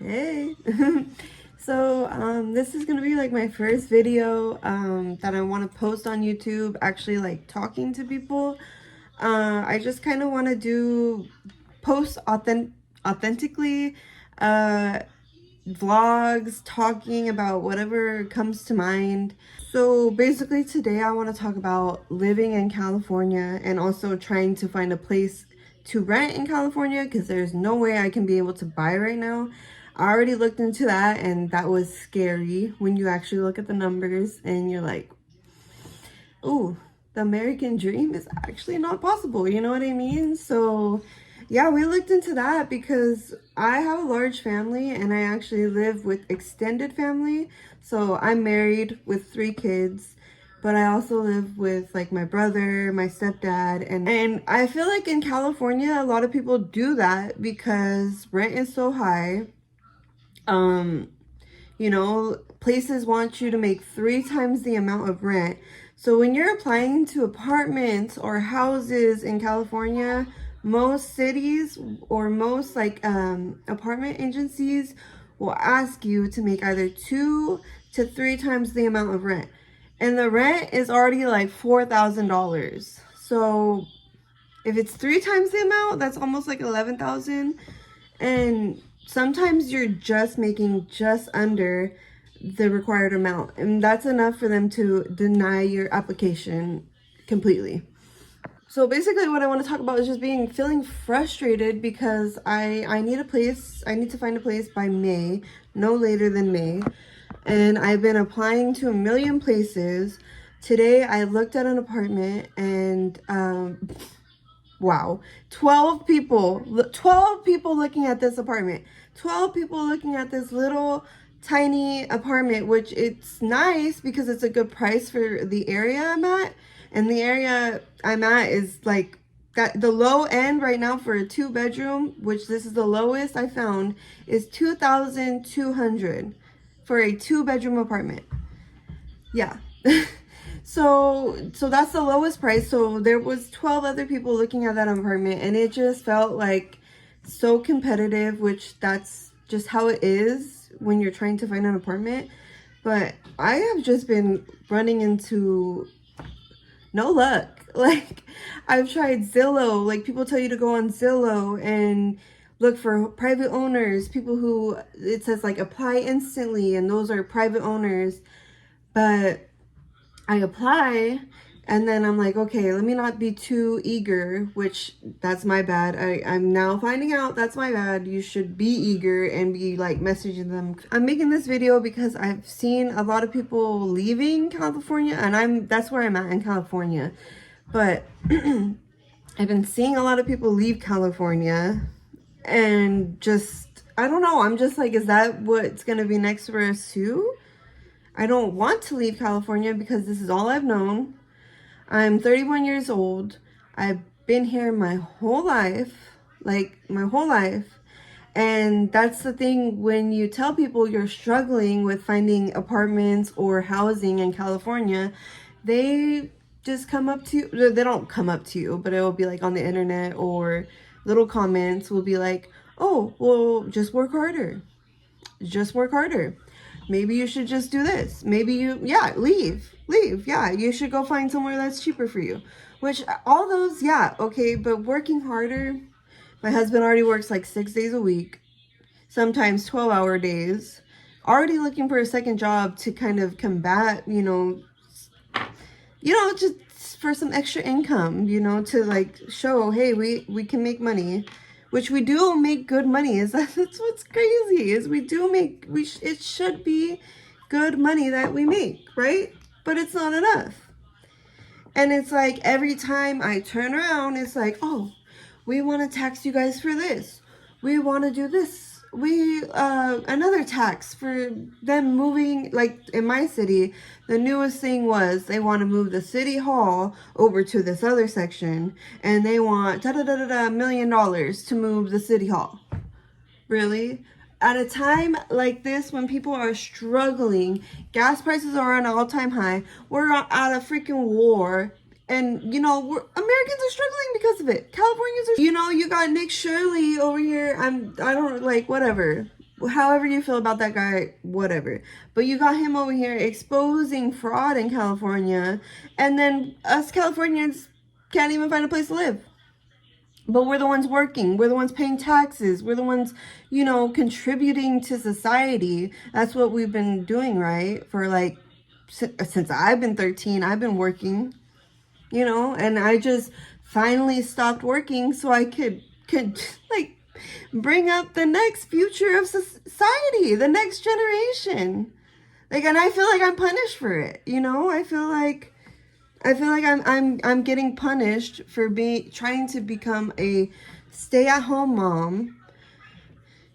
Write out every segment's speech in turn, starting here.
Hey. This is gonna be like my first video that I want to post on YouTube, actually like talking to people. I just kind of want to do post authentically, uh vlogs talking about whatever comes to mind. So basically today I want to talk about living in California and also trying to find a place to rent in California because there's no way I can be able to buy right now. I already looked into that and that was scary when you actually look at the numbers and you're like, ooh, the American dream is actually not possible. You know what I mean? So yeah, we looked into that because I have a large family and I actually live with extended family. So I'm married with 3 kids, but I also live with like my brother, my stepdad, and I feel like in California a lot of people do that because rent is so high. Um Places want you to make 3 times the amount of rent. So when you're applying to apartments or houses in California, most cities or most apartment agencies will ask you to make either 2 to 3 times the amount of rent. And the rent is already like $4,000. So if it's 3 times the amount, that's almost like 11,000. And sometimes you're just making just under the required amount, and that's enough for them to deny your application completely. So basically what I want to talk about is just feeling frustrated because I need a place. I need to find a place by May, no later than May. And I've been applying to a million places. Today I looked at an apartment and wow, 12 people looking at this apartment. 12 people looking at this little tiny apartment, which it's nice because it's a good price for the area I'm at. And the area I'm at is like that, the low end right now for a 2-bedroom, which this is the lowest I found, is 2,200 for a 2-bedroom apartment. Yeah. So that's the lowest price. So there was 12 other people looking at that apartment and it just felt like so competitive, which that's just how it is when you're trying to find an apartment. But I have just been running into no luck. Like, I've tried Zillow. Like, people tell you to go on Zillow and look for private owners, people who it says like apply instantly, and those are private owners. But I apply and then I'm like, okay, let me not be too eager, which that's my bad. I'm now finding out that's my bad. You should be eager and be like messaging them. I'm making this video because I've seen a lot of people leaving California, and that's where I'm at in California. But I've been seeing a lot of people leave California and just, I don't know. I'm just like, is that what's going to be next for us too? I don't want to leave California because this is all I've known. I'm 31 years old. I've been here my whole life, like my whole life. And that's the thing, when you tell people you're struggling with finding apartments or housing in California, they just come up to you. They don't come up to you, but it will be like on the internet, or little comments will be like, oh, well, just work harder. Just work harder. Maybe you should just do this. Maybe leave. Yeah, you should go find somewhere that's cheaper for you. Which, all those, yeah, okay, but working harder. My husband already works like 6 days a week, sometimes 12-hour days. Already looking for a second job to kind of combat, just for some extra income, to like show, hey, we can make money. Which we do make good money. That's what's crazy, is it should be good money that we make, right? But it's not enough. And it's like every time I turn around, it's like, oh, we want to tax you guys for this. We want to do this. Another tax for them moving, like in my city, the newest thing was they want to move the city hall over to this other section, and they want $1 million to move the city hall. Really? At a time like this, when people are struggling, gas prices are on an all-time high, we're at a freaking war. And, Americans are struggling because of it. Californians are, you got Nick Shirley over here. I don't, like, whatever. however you feel about that guy, whatever. But you got him over here exposing fraud in California, and then us Californians can't even find a place to live. But we're the ones working. We're the ones paying taxes. We're the ones, you know, contributing to society. That's what we've been doing, right? For like, since I've been 13, I've been working, you know, and I just finally stopped working so I could like bring up the next future of society, the next generation. Like, and I feel like I'm punished for it, you know? I feel like I'm getting punished for trying to become a stay-at-home mom.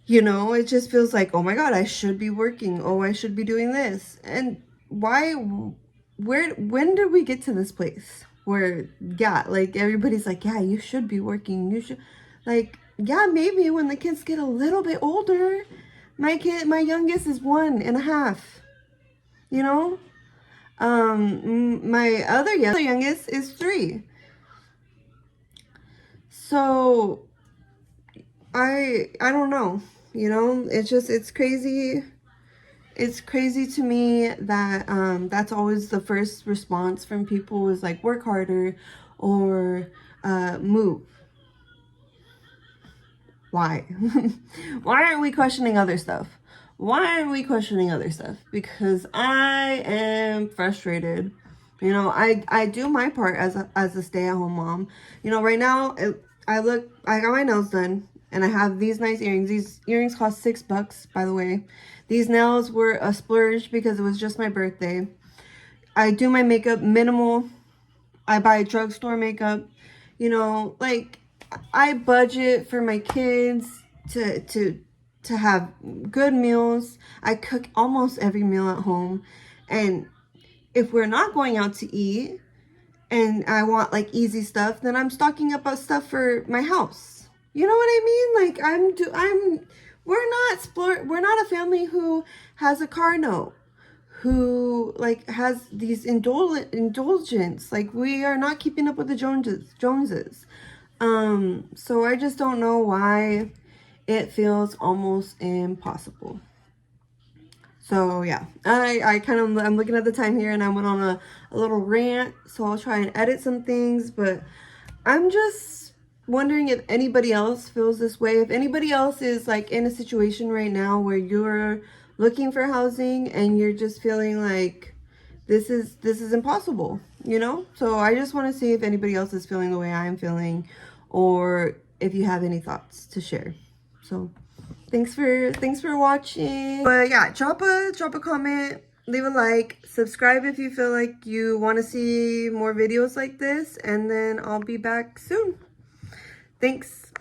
You know, it just feels like, oh my God, I should be working. Oh, I should be doing this. And why, when did we get to this place where, yeah, like everybody's like, yeah, you should be working. You should, like, yeah, maybe when the kids get a little bit older. My youngest is 1.5, you know? My other youngest is 3. So I don't know, you know, it's crazy. It's crazy to me that that's always the first response from people is like, work harder or move. Why? Why aren't we questioning other stuff? Why aren't we questioning other stuff? Because I am frustrated. You know, I do my part as a stay-at-home mom. You know, right now I got my nails done and I have these nice earrings. These earrings cost $6, by the way. These nails were a splurge because it was just my birthday. I do my makeup minimal. I buy drugstore makeup. You know, like I budget for my kids to have good meals. I cook almost every meal at home. And if we're not going out to eat and I want like easy stuff, then I'm stocking up on stuff for my house. You know what I mean? Like we're not a family who has a car note, who like has these indulgence. Like we are not keeping up with the Joneses. So I just don't know why it feels almost impossible. So yeah, I'm looking at the time here and I went on a little rant, so I'll try and edit some things, but I'm just wondering if anybody else feels this way. If anybody else is like in a situation right now where you're looking for housing and you're just feeling like this is impossible, you know? So I just want to see if anybody else is feeling the way I'm feeling or if you have any thoughts to share. So thanks for watching. But yeah, drop a comment, leave a like, subscribe if you feel like you want to see more videos like this, and then I'll be back soon. Thanks.